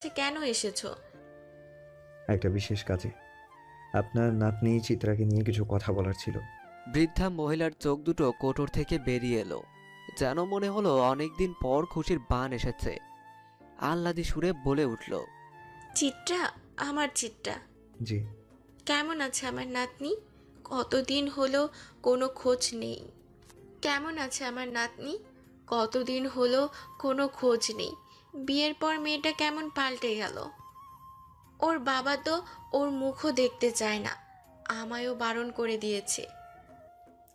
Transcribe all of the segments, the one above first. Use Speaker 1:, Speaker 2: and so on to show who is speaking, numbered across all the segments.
Speaker 1: কেন এসেছো?
Speaker 2: একটা বিশেষ কাজে। আপনার নাতনি চিত্রাকে নিয়ে কিছু কথা বলার ছিল।
Speaker 3: বৃদ্ধা মহিলার চোখ দুটো কোটর থেকে বেরিয়ে এলো, যেন মনে হলো অনেকদিন পর খুশির বান এসেছে। আহ্লাদি সুরে বলে উঠল,
Speaker 1: চিত্রা, আমার চিত্রা,
Speaker 2: জি।
Speaker 1: কেমন আছে আমার নাতনি? কতদিন হলো কোনো খোঁজ নেই। কেমন আছে আমার নাতনি? কতদিন হলো কোনো খোঁজ নেই। বিয়ের পর মেয়েটা কেমন পাল্টে গেল। ওর বাবা তো ওর মুখও দেখতে চায় না, আমায়ও বারণ করে দিয়েছে।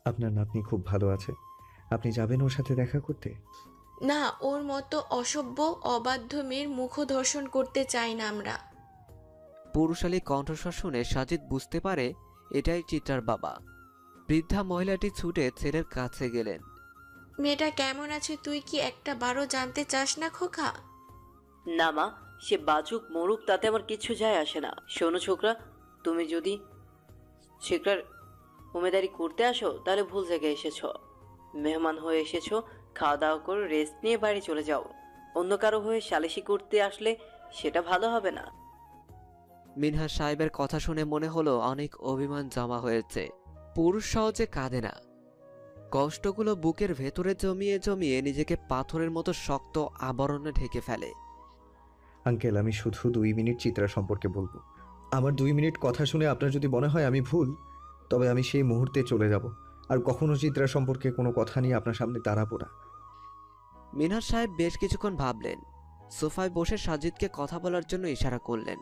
Speaker 2: আপনার নাতনি খুব ভালো আছে। আপনি যাবেন ওর সাথে দেখা করতে?
Speaker 1: না, ওর মতো অসভ্য অবাধ্য মেয়ের মুখও দর্শন করতে চাই না আমরা।
Speaker 3: পুরুষালী কণ্ঠস্বর শুনে সাজিদ বুঝতে পারে এটাই চিত্রার বাবা। বৃদ্ধা মহিলাটি ছুটে ছেলের কাছে গেলেন।
Speaker 1: মেয়েটা কেমন আছে তুই কি একটা বারও জানতে চাস না খোকা?
Speaker 4: না মা, সে বাজুক মরুক তাতে আমার কিছু যায় আসে না। শোনো ছোকরা, তুমি যদি শেখরার উমেদারি করতে আসো তাহলে ভুল জায়গায় এসেছো। মেহমান হয়ে এসেছো, খাওয়া দাওয়া করে রেস্ট নিয়ে বাড়ি চলে যাও। অন্য কারো হয়ে সালিশি করতে আসলে সেটা ভালো হবে না।
Speaker 3: মিনহাজ সাহেবের কথা শুনে মনে হলো অনেক অভিমান জমা হয়েছে। পুরুষ সহজে কাঁদে না, কষ্টগুলো বুকের ভেতরে জমিয়ে জমিয়ে নিজেকে পাথরের মতো শক্ত আবরণে ঢেকে ফেলে।
Speaker 2: আঙ্কেল, আমি শুধু 2 মিনিট চিত্রা সম্পর্কে বলবো। আমার 2 মিনিট কথা শুনে আপনার যদি মনে হয় আমি ভুল, তবে আমি সেই মুহূর্তে চলে যাব। আর কখনো চিত্রা সম্পর্কে কোনো কথা নিয়ে আপনার সামনে দাঁড়াবো না।
Speaker 3: মিনহাজ সাহেব বেশ কিছুক্ষণ ভাবলেন, সোফায় বসে সাজিদকে কথা বলার জন্য ইশারা করলেন।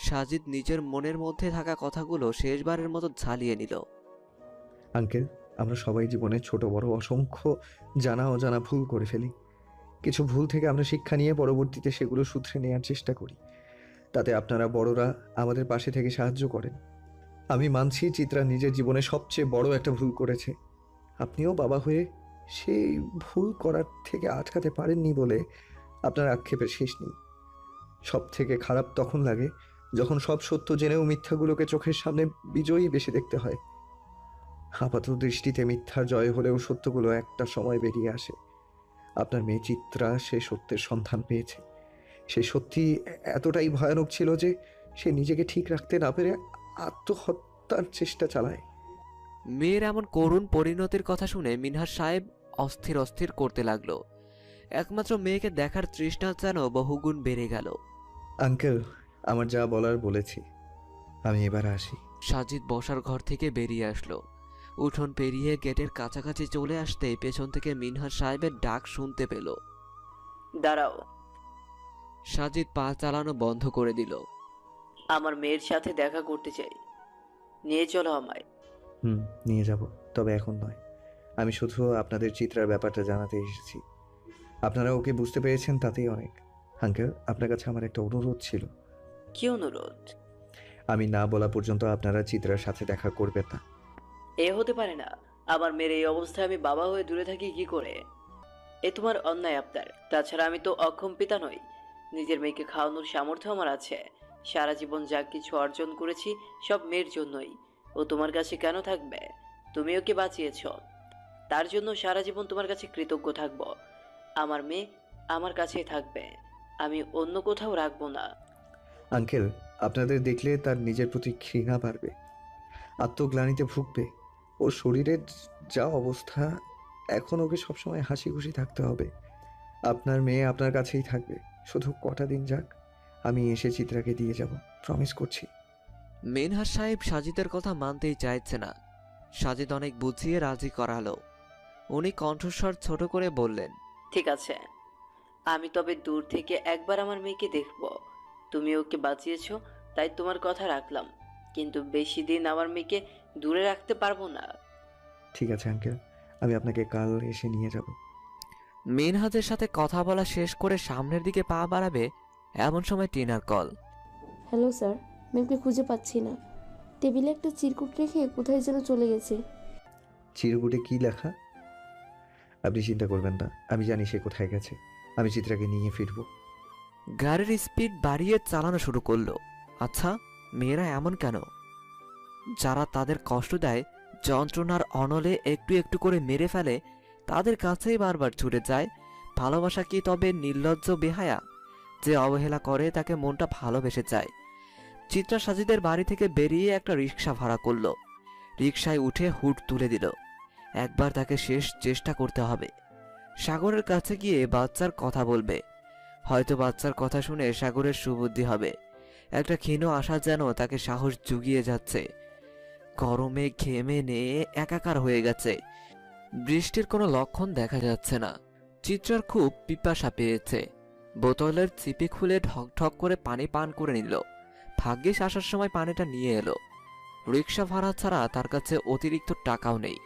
Speaker 3: সাজিদ নিজের মনের মধ্যে থাকা কথাগুলো শেষবারের মতো ঝালিয়ে নিল।
Speaker 2: আঙ্কেল, আমরা সবাই জীবনে ছোট বড় অসংখ্য জানা অজানা ভুল করে ফেলি। কিছু ভুল থেকে আমরা শিক্ষা নিয়ে পরবর্তীতে সেগুলো শুধরে নেওয়ার চেষ্টা করি। তাতে আপনারা বড়রা আমাদের পাশে থেকে সাহায্য করেন। আমি মানছি চিত্রা নিজের জীবনে সবচেয়ে বড় একটা ভুল করেছে। আপনিও বাবা হয়ে সেই ভুল করার থেকে আটকাতে পারেননি বলে আপনার আক্ষেপের শেষ নেই। সব থেকে খারাপ তখন লাগে যখন সব সত্য জেনেও মিথ্যাগুলোকে চোখের সামনে বিজয়ী বেশি দেখতে হয়। আপাত দৃষ্টিতে মিথ্যার জয় হলেও সত্যগুলো একটা সময় বেরিয়ে আসে। আপনার মেয়ে চিত্রা সে সত্যের সন্ধান পেয়েছে। সে সত্যি এতটাই ভয়ানক ছিল যে সে নিজেকে ঠিক রাখতে না পেরে আত্মহত্যার চেষ্টা চালায়।
Speaker 3: মেয়ের এমন করুণ পরিণতির কথা শুনে মিনহাজ সাহেব অস্থির অস্থির করতে লাগলো। একমাত্র মেয়েকে দেখার তৃষ্ণা যেন বহুগুণ বেড়ে গেল।
Speaker 2: আঙ্কেল, আমার যা বলার বলেছি, আমি এবার আসি।
Speaker 3: সাজিদ বসার ঘর থেকে বেরিয়ে আসলো। উঠোন পেরিয়ে গেটের কাছাকাছি চলে আসতেই পেছন থেকে মিনহাজ সাহেবের ডাক শুনতে পেল।
Speaker 4: দাঁড়াও,
Speaker 3: সাজিদ পা চালানো বন্ধ করে দিল।
Speaker 4: আমার মেয়ের সাথে দেখা করতে চাই, নিয়ে চলো আমায়।
Speaker 2: নিয়ে যাব, তবে এখন নয়। আমি শুধু আপনাদের চিত্রার ব্যাপারটা জানাতে এসেছি। আপনারা ওকে বুঝতে পেরেছেন তাতেই অনেক। আঙ্কেল, আপনার কাছে আমার একটা অনুরোধ ছিল।
Speaker 4: কি অনুরোধ?
Speaker 2: আমি না বলা পর্যন্ত আপনারা চিত্রার সাথে দেখা করবেন না।
Speaker 4: এ হতে পারে না। আমার মেয়ের এই অবস্থায় আমি বাবা হয়ে দূরে থাকি কি করে? এ তোমার অন্যায় আবদার। তাছাড়া আমি তো অক্ষম পিতা নই। নিজের মেয়েকে খাওয়ানোর সামর্থ্য আমার আছে। সারা জীবন যা কিছু অর্জন করেছি সব মেয়ের জন্যই। ও তোমার কাছে কেন থাকবে? তুমি ওকে বাঁচিয়েছ, তার জন্য সারা জীবন তোমার কাছে কৃতজ্ঞ থাকব। আমার মেয়ে আমার কাছেই থাকবে, আমি অন্য কোথাও রাখবো না।
Speaker 2: আঙ্কেল, আপনাদের দেখলে তার নিজের প্রতি ঘৃণা বাড়বে, আত্মগ্লানিতে ভুগবে। ওর শরীরের যা অবস্থা, এখন ওকে সবসময় হাসি খুশি থাকতে হবে। আপনার মেয়ে আপনার কাছেই থাকবে, শুধু কটা দিন যাক। আমি এসে চিত্রাকে দিয়ে যাব, প্রমিস করছি।
Speaker 3: মিনহাজ সাহেব সাজিদের কথা মানতেই চাইছে না। সাজিদ অনেক বুঝিয়ে রাজি করালো। উনি কণ্ঠস্বর ছোট করে বললেন,
Speaker 4: ঠিক আছে, আমি তবে দূর থেকে একবার আমার মেয়েকে দেখব। তুমি ওকে বাঁচিয়েছো তাই তোমার কথা রাখলাম, কিন্তু বেশি দিন আমার মেয়েকে দূরে রাখতে পারবো না।
Speaker 2: ঠিক আছে আঙ্কেল, আমি আপনাকে কাল এসে নিয়ে যাব।
Speaker 3: মিনহাজের সাথে কথা বলা শেষ করে সামনের দিকে পা বাড়াবে এমন সময় টিনার কল।
Speaker 5: হ্যালো স্যার, ম্যামকে খুঁজে পাচ্ছি না। টেবিলে একটা চিরকুট রেখে কোথায় যেন চলে গেছে।
Speaker 2: চিরকুটে কি লেখা? আপনি চিন্তা করবেন না, আমি জানি সে কোথায় গেছে। আমি চিত্রাকে নিয়ে ফিরবো।
Speaker 3: গাড়ির স্পিড বাড়িয়ে চালানো শুরু করলো। আচ্ছা, মেয়েরা এমন কেন? যারা তাদের কষ্ট দেয়, যন্ত্রণার অনলে একটু একটু করে মেরে ফেলে, তাদের কাছেই বারবার ছুটে যায়। ভালোবাসা কি তবে নির্লজ্জ বেহায়া? যে অবহেলা করে তাকে মনটা ভালোবেসে চায়। চিত্রা সাজিদের বাড়ি থেকে বেরিয়ে একটা রিক্সা ভাড়া করলো। রিক্সায় উঠে হুড তুলে দিল। একবার তাকে শেষ চেষ্টা করতে হবে। সাগরের কাছে গিয়ে বাচ্চার কথা বলবে। হয়তো বাচ্চার কথা শুনে সাগরের সুবুদ্ধি হবে। একটা ক্ষীণ আশা যেন তাকে সাহস জুগিয়ে যাচ্ছে। গরমে ঘেমে নিয়ে একাকার হয়ে গেছে। বৃষ্টির কোনো লক্ষণ দেখা যাচ্ছে না। চিত্রার খুব পিপাসা পেয়েছে। বোতলের চিপি খুলে ঢকঢক করে পানি পান করে নিল। ভাগ্যিস আসার সময় পানিটা নিয়ে এলো। রিক্সা ভাড়া ছাড়া তার কাছে অতিরিক্ত টাকাও নেই।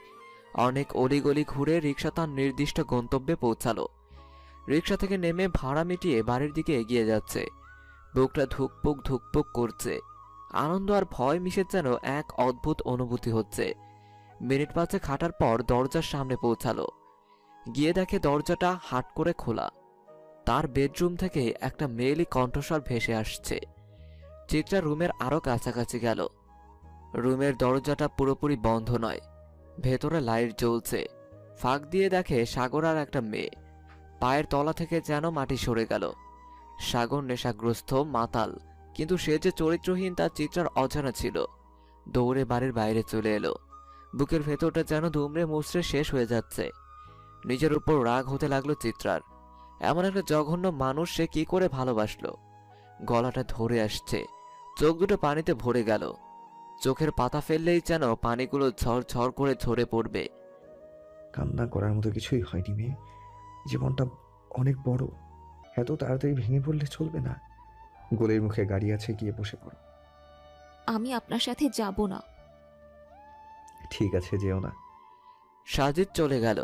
Speaker 3: অনেক অলিগলি ঘুরে রিক্সা তার নির্দিষ্ট গন্তব্যে পৌঁছালো। রিক্সা থেকে নেমে ভাড়া মিটিয়ে বাড়ির দিকে এগিয়ে যাচ্ছে। বুকটা ধুকপুক ধুকপুক করছে। আনন্দ আর ভয় মিশে যেন এক অদ্ভুত অনুভূতি হচ্ছে। মিনিট পাঁচে হাঁটার পর দরজার সামনে পৌঁছালো। গিয়ে দেখে দরজাটা হাট করে খোলা। তার বেডরুম থেকে একটা মেয়েলি কণ্ঠস্বর ভেসে আসছে। চিত্রা রুমের আরো কাছাকাছি গেল। রুমের দরজাটা পুরোপুরি বন্ধ নয়, ভেতরে লাইট জ্বলছে। ফাঁক দিয়ে দেখে সাগর আর একটা মেয়ে। পায়ের তলা থেকে যেন মাটি সরে গেল। সাগর নেশাগ্রস্ত মাতাল, কিন্তু সে যে চরিত্রহীন তা চিত্রার অজানা ছিল। দৌড়ে বাড়ির বাইরে চলে এলো। বুকের ভেতরটা যেন দুমড়ে মুচড়ে শেষ হয়ে যাচ্ছে। নিজের উপর রাগ হতে লাগলো চিত্রার। এমন একটা জঘন্য মানুষ সে কি করে ভালোবাসলো। গলাটা ধরে আসছে, চোখ দুটো পানিতে ভরে গেল। চোখের পাতা ফেললেই যেন পানিগুলো ঝরঝর করে ঝরে পড়বে।
Speaker 2: কান্না করার মতো কিছুই হয়নি মেয়ে। জীবনটা অনেক বড়, এত তাড়াতাড়ি ভেঙে পড়লে চলবে না। গলির মুখে গাড়ি আছে, গিয়ে বসে পড়ো।
Speaker 6: আমি আপনার সাথে যাব না।
Speaker 2: ঠিক আছে, যেও না।
Speaker 3: সাজিদ চলে গেল।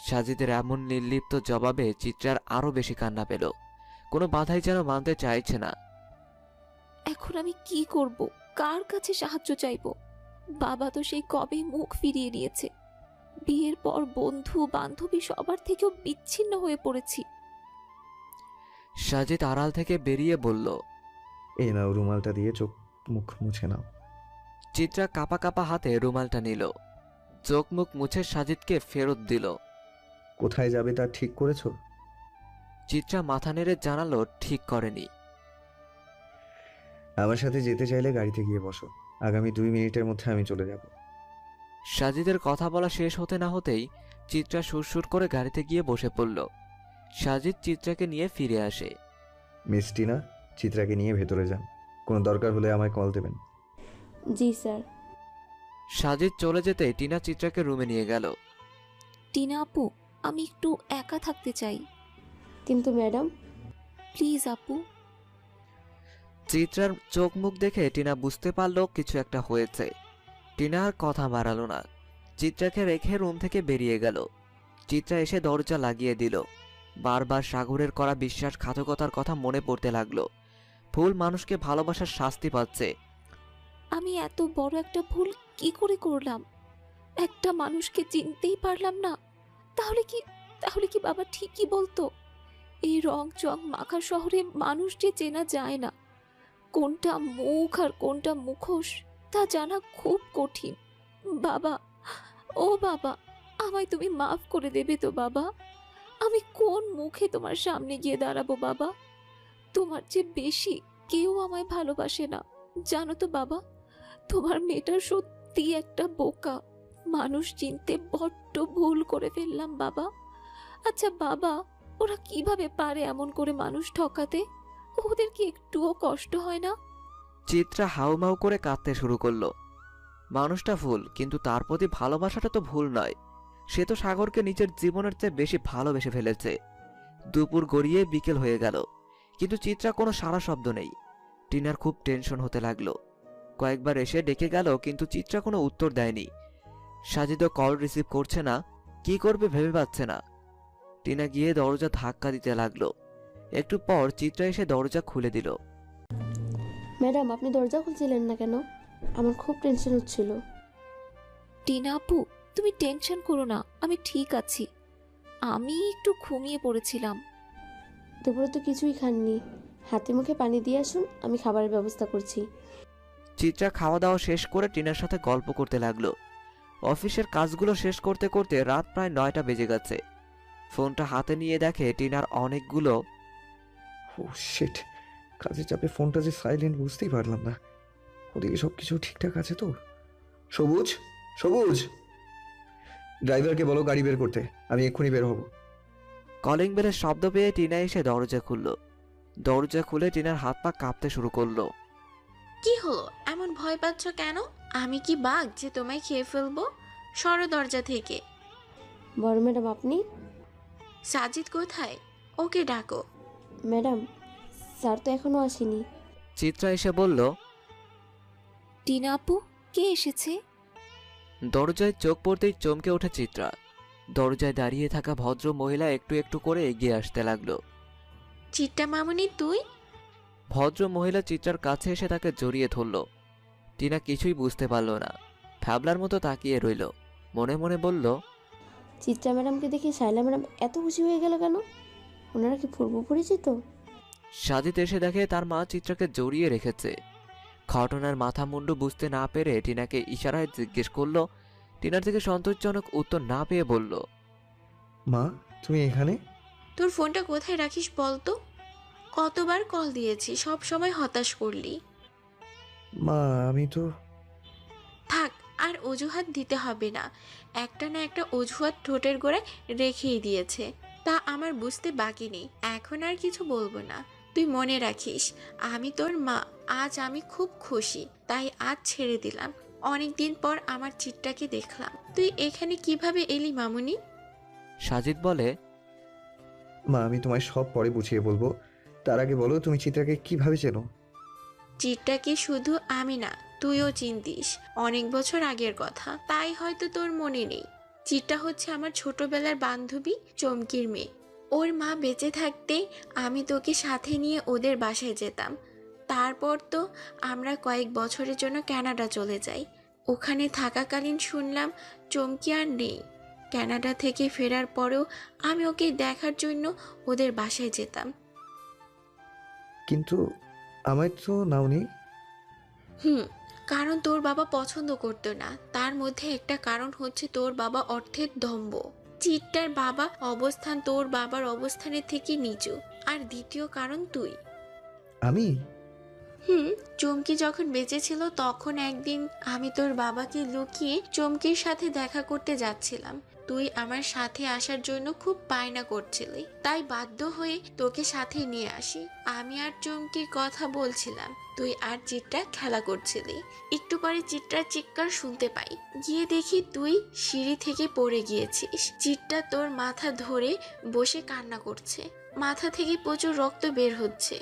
Speaker 3: সাজিদের এমন নির্লিপ্ত জবাবে চিত্রার আরো বেশি কান্না পেল। কোনো বাধাই যেন মানতে চাইছে না।
Speaker 6: এখন আমি কি করব? কার কাছে সাহায্য চাইব? বাবা তো সেই কবে মুখ ফিরিয়ে নিয়েছে। বিয়ের পর বন্ধু বান্ধবী সবার থেকেও বিচ্ছিন্ন হয়ে পড়েছি।
Speaker 3: সাজিদ আড়াল থেকে বেরিয়ে বলল।
Speaker 2: এই নাও, রুমালটা দিয়ে চোখ মুখ মুছে নাও।
Speaker 3: চিত্রা কাপা কাপা হাতে রুমালটা নিল। চোখ মুখ মুছে সাজিদকে ফেরত দিল।
Speaker 2: কোথায় যাবে তা ঠিক করেছো?
Speaker 3: চিত্রা মাথা নেড়ে জানালো ঠিক করেনি।
Speaker 2: আমার সাথে যেতে চাইলে গাড়িতে গিয়ে বসো। আগামী 2 মিনিটের মধ্যে আমি চলে যাব।
Speaker 3: সাজিদের কথা বলা শেষ হতে না হতেই চিত্রা সুরসুর করে গাড়িতে গিয়ে বসে পড়ল। সাজিদ চিত্রাকে নিয়ে ফিরে আসে।
Speaker 2: মিস টিনা, চিত্রাকে নিয়ে ভেতরে যান। কোনো দরকার হলে আমায় কল দেবেন।
Speaker 5: জি স্যার।
Speaker 3: সাজিদ চলে যেতে টিনা চিত্রাকে রুমে নিয়ে গেল।
Speaker 6: টিনা আপু, আমি একটু একা থাকতে চাই।
Speaker 5: কিন্তু ম্যাডাম।
Speaker 6: প্লিজ আপু।
Speaker 3: চিত্রার চোখ মুখ দেখে টিনা বুঝতে পারল কিছু একটা হয়েছে। টিনা আর কথা বাড়ালো না, চিত্রাকে রেখে রুম থেকে বেরিয়ে গেল। চিত্রা এসে দরজা লাগিয়ে দিল। বারবার সাগরের করা বিশ্বাসঘাতকতার কথা মনে পড়তে লাগলো। ভুল মানুষকে ভালোবাসার শাস্তি পাচ্ছে।
Speaker 6: আমি এত বড় একটা ভুল কি করে করলাম? একটা মানুষকে চিনতেই পারলাম না। তাহলে কি বাবা ঠিকই বলতো? এই রং চং মাখা শহরে মানুষ যে চেনা যায় না। কোনটা মুখ আর কোনটা মুখোশ তা জানা খুব কঠিন। বাবা, ও বাবা, আমায় তুমি মাফ করে দেবে তো বাবা? আমি কোন মুখে তোমার সামনে গিয়ে দাঁড়াবো বাবা? তোমার চেয়ে বেশি কেউ আমায় ভালোবাসে না, জানো তো বাবা। তোমার মেয়েটা সত্যি একটা বোকা। মানুষ চিনতে বড্ড ভুল করে ফেললাম বাবা। আচ্ছা বাবা, ওরা কিভাবে পারে এমন করে মানুষ ঠকাতে? ওদের কি একটুও কষ্ট হয় না?
Speaker 3: চিত্রা হাউমাউ করে কাঁদতে শুরু করলো। মানুষটা ভুল, কিন্তু তার প্রতি ভালোবাসাটা তো ভুল নয়। সে তো সাগরকে নিজের জীবনের চেয়ে বেশি ভালোবেসে ফেলেছে। দুপুর গড়িয়ে বিকেল হয়ে গেল, কিন্তু চিত্রা কোনো সাড়া শব্দ নেই। টিনার খুব টেনশন হতে লাগলো। কয়েকবার এসে ডেকে গেল, কিন্তু চিত্রা কোনো উত্তর দেয়নি। সাজিদও কল রিসিভ করছে না, কি করবে ভেবে পাচ্ছে না। টিনা গিয়ে দরজা ধাক্কা দিতে লাগলো। একটু পর চিত্রা এসে দরজা খুলে দিল।
Speaker 5: ম্যাডাম, আপনি দরজা খুলছিলেন না কেন? আমার খুব টেনশন হচ্ছিল।
Speaker 6: টিনা আপু, তুমি টেনশন করো না, আমি ঠিক আছি। আমি একটু ঘুমিয়ে পড়েছিলাম।
Speaker 5: দুপুরে তো কিছুই খাননি। হাতে মুখে পানি দিয়ে আসুন, আমি খাবারের ব্যবস্থা করছি।
Speaker 3: চিত্রা খাওয়া দাওয়া শেষ করে টিনার সাথে গল্প করতে লাগলো। অফিসের কাজগুলো শেষ করতে করতে রাত প্রায় 9টা বেজে গেছে। ফোনটা হাতে নিয়ে দেখে টিনার অনেকগুলো
Speaker 2: ও শিট, কাজের চাপে ফোনটা যে সাইলেন্ট বুঝতেই পারলাম না। ওদিকে সব কিছু ঠিকঠাক আছে তো? সবুজ, সবুজ, ড্রাইভারকে বলো গাড়ি বের করতে, আমি এক্ষুনি বের হব।
Speaker 3: কলিং বেলের শব্দ পেয়ে টিনা এসে দরজা খুলল। দরজা খুলে টিনার হাত পা কাঁপতে শুরু করলো।
Speaker 1: কি হলো, এমন ভয় পাচ্ছ কেন? আমি কি বাঘ যে তোমায় খেয়ে ফেলবো? সরো দরজা থেকে।
Speaker 5: বড় ম্যাডাম আপনি?
Speaker 1: সাজিদ কোথায়? ওকে ডাকো।
Speaker 5: ম্যাডাম, স্যার তো এখনো আসেনি।
Speaker 3: চিত্রা এসে বলল।
Speaker 6: টিনা আপু, কে এসেছে?
Speaker 3: দরজায় চোখ পড়তেই চমকে ওঠে চিত্রা। দরজায় দাঁড়িয়ে থাকা ভদ্র মহিলা একটু একটু করে এগিয়ে আসতে লাগলো।
Speaker 1: চিট্টা মামুনি তুই?
Speaker 3: ভদ্র মহিলা চিত্রার কাছে এসে তাকে জড়িয়ে ধরল। টিনা কিছুই বুঝতে পারল না, ফ্যাবলার মতো তাকিয়ে রইল। মনে মনে বলল,
Speaker 5: চিত্রা ম্যাডামকে দেখে শাইলা ম্যাডাম এত খুশি হয়ে গেল কেন? ওনারা কি পূর্ব পরিচিত?
Speaker 3: সাজিদ এসে দেখে তার মা চিত্রাকে জড়িয়ে রেখেছে। ঘটনার মাথা মুন্ডু বুঝতে না পেরে টিনাকে ইশারায় জিজ্ঞেস করলো। টিনার থেকে সন্তোষজনক উত্তর না পেয়ে বলল,
Speaker 2: মা, তুমি এখানে?
Speaker 1: তোর ফোনটা কোথায় রাখিস বলতো? কতবার কল দিয়েছি, সব সময় হতাশ করলি।
Speaker 2: মা, আমি তো...
Speaker 1: থাক, আর অজুহাত দিতে হবে না। একটা না একটা অজুহাত ঠোঁটের গোড়ায় রেখেই দিয়েছে, তা আমার বুঝতে বাকি নেই। এখন আর কিছু বলবো না। তুই মনে রাখিস, আমি তোর মা। আজ আমি খুব খুশি, তাই আজ ছেড়ে দিলাম। অনেক দিন পর আমার চিটটাকে দেখলাম। তুই এখানে কিভাবে এলি মামুনি?
Speaker 3: সাজিদ বলে,
Speaker 2: মা, আমি তোমায় সব পরে বুঝিয়ে বলবো, তার আগে বলো তুমি চিত্রাকে কিভাবে চেনো?
Speaker 1: চিটটাকে শুধু আমি না, তুইও চিনতিস। অনেক বছর আগের কথা, তাই হয়তো তোর মনে নেই। চিটটা হচ্ছে আমার ছোটবেলার বান্ধবী চমকির মেয়ে। ওর মা বেঁচে থাকতে আমি তোকে সাথে নিয়ে ওদের বাসায় যেতাম। তারপর তো আমরা কয়েক বছরের জন্য কানাডা চলে যাই। ওখানে থাকাকালীন শুনলাম চমকি আর নেই। কানাডা থেকে ফেরার পরেও আমি ওকে দেখার জন্য ওদের বাসায় যেতাম।
Speaker 2: কিন্তু আমায় তো নাওনি।
Speaker 1: কারণ তোর বাবা পছন্দ করতো না। তার মধ্যে একটা কারণ হচ্ছে তোর বাবা অর্থের দম্ভ। চিট্টার বাবা অবস্থান তোর বাবার অবস্থানের থেকে নিচু। আর দ্বিতীয় কারণ তুই।
Speaker 2: আমি?
Speaker 1: চমকি যখন বেঁচে ছিল তখন একদিন আমি তোর বাবাকে লুকিয়ে চমকির সাথে দেখা করতে যাচ্ছিলাম। তুই আমার সাথে আসার জন্য খুব বায়না করছিলি, তাই বাধ্য হয়ে তোকে সাথে নিয়ে আসি। আমি আর চমকির কথা বলছিলাম, তুই আর চিট্টা খেলা করছিলি। একটু পরে চিট্টার চিৎকার শুনতে পাই। গিয়ে দেখি তুই সিঁড়ি থেকে পড়ে গিয়েছিস। চিট্টা তোর মাথা ধরে বসে কান্না করছে। মাথা থেকে প্রচুর রক্ত বের হচ্ছে।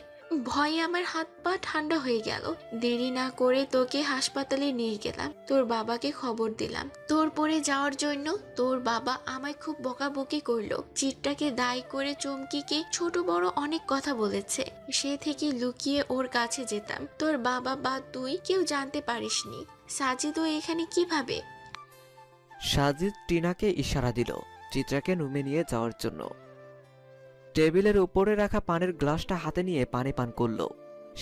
Speaker 1: ভয়ে আমার হাত পা ঠান্ডা হয়ে গেল। দেরি না করে তোকে হাসপাতালে নিয়ে গেলাম। তোর বাবাকে খবর দিলাম তোর পড়ে যাওয়ার জন্য। তোর বাবা আমায় খুব বকাবকি করলো। চিটটাকে দায়ী করে চমকিকে ছোট বড় অনেক কথা বলেছে। সে থেকে লুকিয়ে ওর কাছে যেতাম। তোর বাবা বা তুই কেউ জানতে পারিসনি। সাজিদও এখানে কিভাবে?
Speaker 3: সাজিদ টিনাকে ইশারা দিল চিত্রাকে রুমে নিয়ে যাওয়ার জন্য। টেবিলের উপরে রাখা পানির গ্লাসটা হাতে নিয়ে পানি পান করলো।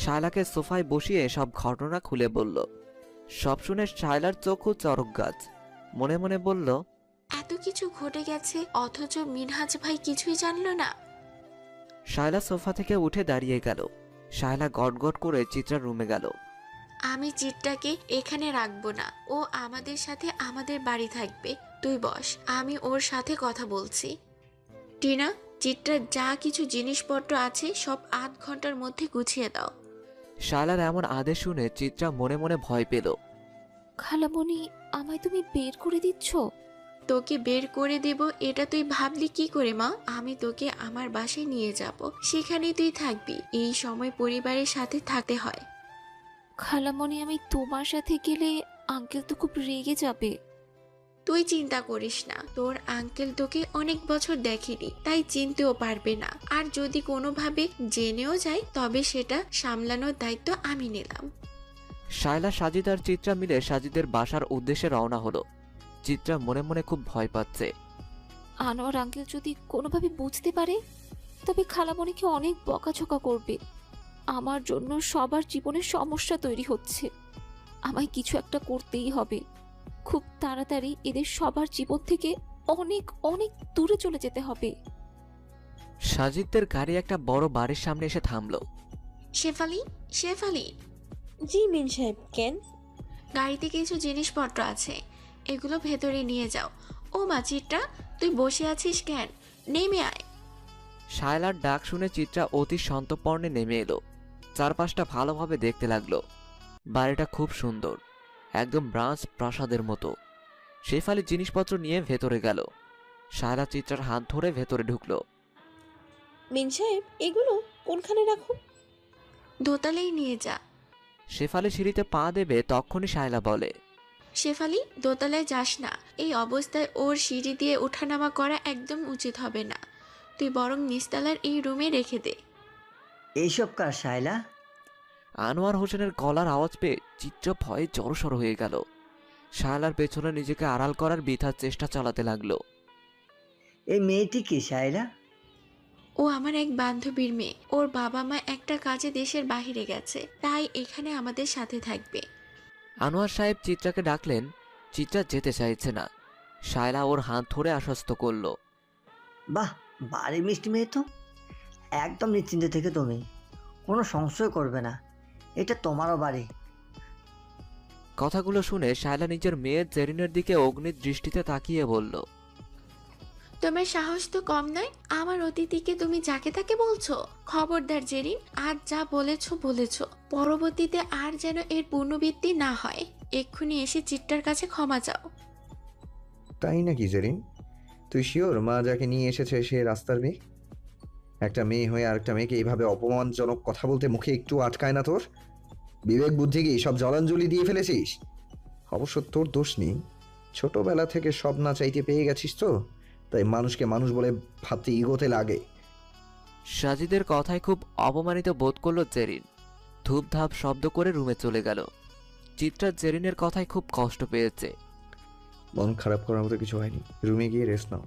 Speaker 3: শায়লাকে সোফায় বসিয়ে সব ঘটনা খুলে বলল। সব শুনে শায়লার চক্ষু চরক গাছ। মনে মনে বলল,
Speaker 1: এত কিছু ঘটে গেছে অথচ মিনহাজ ভাই কিছুই জানলো না।
Speaker 3: শায়লা সোফা থেকে উঠে দাঁড়িয়ে গেল। শায়লা গটগট করে চিত্রার রুমে গেল।
Speaker 1: আমি চিটটাকে এখানে রাখবো না। ও আমাদের সাথে আমাদের বাড়ি থাকবে। তুই বস, আমি ওর সাথে কথা বলছি। টিনা, চিটটার যা কিছু জিনিসপত্র আছে সব 8 ঘন্টার মধ্যে গুছিয়ে দাও।
Speaker 3: শায়লার এমন আদেশ শুনে চিত্রা মনে মনে ভয় পেল।
Speaker 6: খালামণি, আমায় তুমি বের করে দিচ্ছ?
Speaker 1: তোকে বের করে দেব এটা তুই ভাবলি কি করে মা? আমি তোকে আমার বাসায় নিয়ে যাব, সেখানে তুই থাকবি। এই সময় পরিবারের সাথে থাকতে হয়।
Speaker 6: খালামণি, আমি তোমার সাথে গেলে আঙ্কেল তো খুব রেগে যাবে।
Speaker 1: তুই চিন্তা করিস না, তোর আঙ্কেল তোকে অনেক বছর দেখেনি, তাই চিনতেও পারবে না। আর যদি কোনোভাবে জেনেও যায় তবে সেটা সামলানোর দায়িত্ব আমি নিলাম।
Speaker 3: শায়লা, সাজিদ আর চিত্রা মিলে সাজিদের বাসার উদ্দেশ্যে রওনা হলো। চিত্রা মনে মনে খুব ভয় পাচ্ছে।
Speaker 6: আনোয়ার আঙ্কেল যদি কোনোভাবে বুঝতে পারে তবে খালামণিকে অনেক বকাঝকা করবে। আমার জন্য সবার জীবনে সমস্যা তৈরি হচ্ছে। আমায় কিছু একটা করতেই হবে। খুব তাড়াতাড়ি এদের সবার জীবন থেকে অনেক অনেক দূরে চলে যেতে হবে।
Speaker 3: সাজিদদের গাড়ি একটা বড় বাড়ির সামনে এসে থামলো।
Speaker 1: শেফালি, শেফালি,
Speaker 7: জি মিন সাহেব, কেন?
Speaker 1: গাড়িতে কিছু জিনিসপত্র আছে, এগুলো ভেতরে নিয়ে যাও। ও মা চিত্রা, তুই বসে আছিস কেন? নেমে আয়।
Speaker 3: শায়লার ডাক শুনে চিত্রা অতি সন্তর্পণে নেমে এলো। চারপাশটা ভালোভাবে দেখতে লাগলো। বাড়িটা খুব সুন্দর, একদম ব্রাঞ্চ প্রাসাদের মতো। শেফালি জিনিসপত্র নিয়ে ভেতরে গেল। শায়লা চিত্রার হাত ধরে ভেতরে ঢুকলো।
Speaker 7: মিন সাহেব, এগুলো কোনখানে রাখো?
Speaker 1: দোতলায় নিয়ে যা।
Speaker 3: শেফালি সিঁড়িতে পা দেবে তখনই শায়লা বলে,
Speaker 1: শেফালি, দোতলায় যাস না। এই অবস্থায় ওর সিঁড়ি দিয়ে ওঠানামা করা একদম উচিত হবে না। তুই বরং নিচতলার এই রুমে রেখে দে।
Speaker 8: এইসব কার শায়লা?
Speaker 3: আনোয়ার হোসেনের গলার আওয়াজ পেয়ে চিত্রা ভয়ে জড়সড় হয়ে গেল। শায়লার পেছনে নিজেকে আড়াল করার বৃথা চেষ্টা চালাতে লাগলো।
Speaker 8: এই মেয়েটি কি শায়লা?
Speaker 1: ও আমার এক বান্ধবীর মেয়ে। ওর বাবা মা একটা কাজে দেশের বাইরে গেছে, তাই এখানে আমাদের সাথে থাকবে।
Speaker 3: আনোয়ার সাহেব চিত্রাকে ডাকলেন। চিত্রা যেতে চাইছে না। শায়লা ওর হাত ধরে আশ্বস্ত করলো।
Speaker 8: বাহ, বাড়ি মিষ্টি মেয়ে তো। একদম নিশ্চিন্তে থেকে তুমি কোনো সংশয় করবে না, এটা তোমারও বাড়ি।
Speaker 3: কথাগুলো শুনে শায়লা নিজের মেয়ের জেরিনের দিকে অগ্নির দৃষ্টিতে তাকিয়ে বলল,
Speaker 1: তোমার সাহস তো কম নয়। আমার অতিথিকে তুমি যাকে তাকে বলছো? খবরদার জেরিন, আজ যা বলেছো, পরবর্তীতে আর যেন এর পুনরাবৃত্তি না হয়। এক্ষুনি এসে চিত্রার কাছে ক্ষমা চাও।
Speaker 2: তাই নাকি জেরিন? তুই শিওর মা যাকে নিয়ে এসেছে সে রাস্তার মেয়ে? একটা মেয়ে হয়ে আরেকটা মেয়েকে এইভাবে অপমানজনক কথা বলতে মুখে একটু আটকায় না তোর? বিবেক বুদ্ধি কি সব জলাঞ্জলি দিয়ে ফেলেছিস? অবশ্য তোর দোষ নেই, ছোটবেলা থেকে সব না চাইতে পেয়ে গেছিস তো, তাই মানুষকে মানুষ বলে ভাবতে ইগোতে লাগে।
Speaker 3: সাজিদের কথায় খুব অপমানিত বোধ করলো জেরিন। ধূপধাপ শব্দ করে রুমে চলে গেল। চিত্রা জেরিনের কথায় খুব কষ্ট পেয়েছে।
Speaker 2: মন খারাপ করার মতো কিছু হয়নি, রুমে গিয়ে রেস্ট নাও।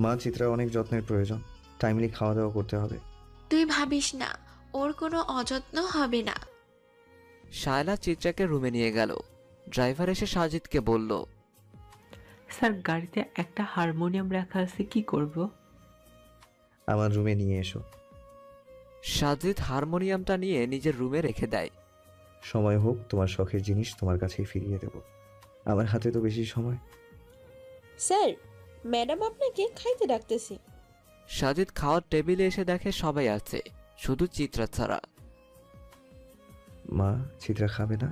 Speaker 2: মা, চিত্রা অনেক যত্নের প্রয়োজন, টাইমলি খাওয়া দাওয়া করতে হবে।
Speaker 1: তুই ভাবিস না, ওর কোনো অযত্ন হবে না।
Speaker 3: শায়লা চিত্রাকে রুমে নিয়ে গেল। ড্রাইভার এসে সাজিদকে বলল,
Speaker 9: স্যার, গাড়িতে একটা হারমোনিয়াম রাখা আছে, কি করব?
Speaker 2: আমার রুমে নিয়ে এসো।
Speaker 3: সাজিদ হারমোনিয়ামটা নিয়ে নিজের রুমে রেখে দেয়।
Speaker 2: সময় হোক তোমার শখের জিনিস তোমার কাছেই ফিরিয়ে দেব। আমার হাতে তো বেশি সময়।
Speaker 7: স্যার, ম্যাডাম আপনাকে খাইতে ডাকতেছে।
Speaker 3: সাজিদ খাওয়ার টেবিলে এসে দেখে সবাই আছে, শুধু চিত্রা ছাড়া।
Speaker 2: মা, চিত্রা খাবে না?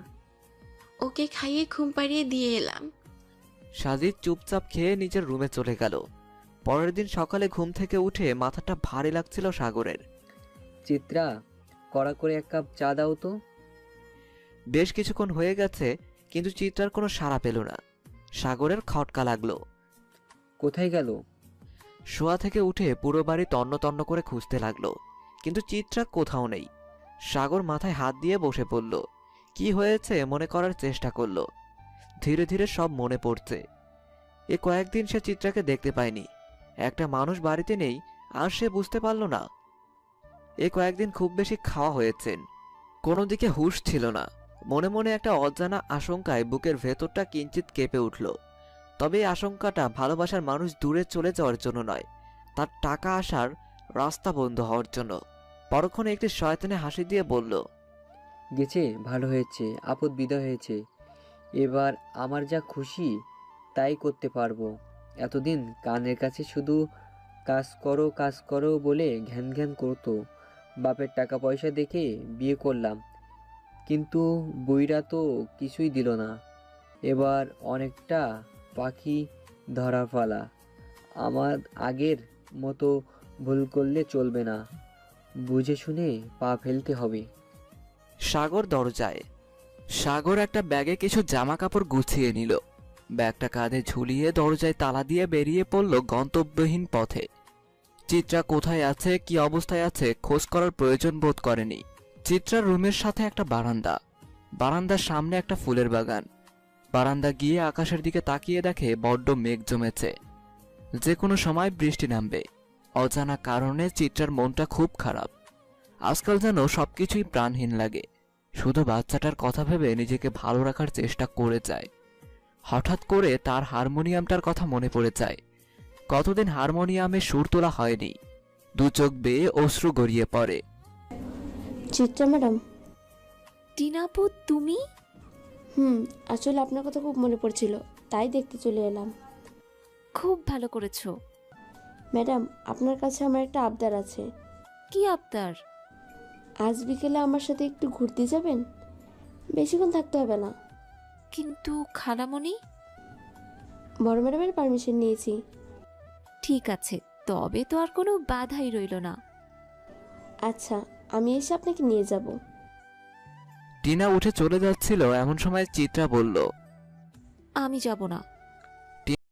Speaker 1: ওকে খাইয়ে ঘুম পাড়িয়ে দিয়ে এলাম।
Speaker 3: সাজিদ চুপচাপ খেয়ে নিজের রুমে চলে গেল। পরের দিন সকালে ঘুম থেকে উঠে মাথাটা ভারী লাগছিল সাগরের।
Speaker 10: চিত্রা, কড়া করে এক কাপ চা দাও তো।
Speaker 3: বেশ কিছুক্ষণ হয়ে গেছে, কিন্তু চিত্রার কোনো সাড়া পেল না। সাগরের খটকা লাগলো।
Speaker 10: কোথায় গেল?
Speaker 3: শোয়া থেকে উঠে পুরো বাড়ি তন্ন তন্ন করে খুঁজতে লাগলো, কিন্তু চিত্রা কোথাও নেই। সাগর মাথায় হাত দিয়ে বসে পড়ল। কি হয়েছে মনে করার চেষ্টা করলো। ধীরে ধীরে সব মনে পড়ছে। এ কয়েকদিন সে চিত্রাকে দেখতে পায়নি। একটা মানুষ বাড়িতে নেই আর সে বুঝতে পারল না। এ কয়েকদিন খুব বেশি খাওয়া হয়েছেন, কোনো দিকে হুঁশ ছিল না। মনে মনে একটা অজানা আশঙ্কায় বুকের ভেতরটা কিঞ্চিত কেঁপে উঠল। তবে এই আশঙ্কাটা ভালোবাসার মানুষ দূরে চলে যাওয়ার জন্য নয়, তার টাকা আসার রাস্তা বন্ধ হওয়ার জন্য। পরক্ষণে একটি শয়তানে হাসি দিয়ে বলল,
Speaker 10: গেছে, ভালো হয়েছে, আপদ বিদায় হয়েছে। এবার আমার যা খুশি তাই করতে পারবো। এতদিন কানের কাছে শুধু কাজ করো বলে ঘ্যান ঘ্যান করতো। বাপের টাকা পয়সা দেখে বিয়ে করলাম, কিন্তু বইরা তো কিছুই দিল না। এবার অনেকটা পাখি ধরা ফালা। আমার আগের মতো ভুল করলে চলবে না, বুঝে শুনে পা ফেলতে হবে।
Speaker 3: সাগর দরজায়। সাগর একটা ব্যাগে কিছু জামা কাপড় গুছিয়ে নিল। ব্যাগটা কাঁধে ঝুলিয়ে দরজায় তালা দিয়ে বেরিয়ে পড়ল গন্তব্যহীন পথে। চিত্রা কোথায় আছে, কি অবস্থায় আছে খোঁজ করার প্রয়োজন বোধ করেনি। চিত্রার রুমের সাথে একটা বারান্দা, বারান্দার সামনে একটা ফুলের বাগান। বারান্দা গিয়ে আকাশের দিকে তাকিয়ে দেখে বড্ড মেঘ জমেছে, যে কোনো সময় বৃষ্টি নামবে। অজানা কারণে চিত্রার মনটা খুব খারাপ। আজকাল যেন সবকিছুই প্রাণহীন লাগে। শুধু বাচ্চাটার কথা ভেবে নিজেকে ভালো রাখার চেষ্টা করে যায়। হঠাৎ করে তার হারমোনিয়ামটার কথা মনে পড়ে যায়। কতদিন হারমোনিয়ামে সুর তোলা হয়নি। দু চোখ বেয়ে অশ্রু গড়িয়ে পড়ে।
Speaker 5: চিত্রা ম্যাডাম।
Speaker 6: টিনাপু, তুমি?
Speaker 5: আসলে আপনার কথা খুব মনে পড়ছিল, তাই দেখতে চলে এলাম।
Speaker 6: খুব ভালো করেছো।
Speaker 5: ম্যাডাম, আপনার কাছে আমার একটা আবদার আছে।
Speaker 6: কি আবদার?
Speaker 5: আজ বিকেলে আমার সাথে একটু ঘুরতে যাবেন? বেশিক্ষণ থাকতে হবে না।
Speaker 6: কিন্তু খালামণি?
Speaker 5: বড় ম্যাডামের পারমিশন নিয়েছি।
Speaker 6: ঠিক আছে, তবে তো আর কোনো বাধাই রইল না।
Speaker 5: আচ্ছা, আমি এসে আপনাকে নিয়ে যাব।
Speaker 3: টিনা উঠে চলে যাচ্ছিল, এমন সময় চিত্রা বলল,
Speaker 6: আমি যাব না।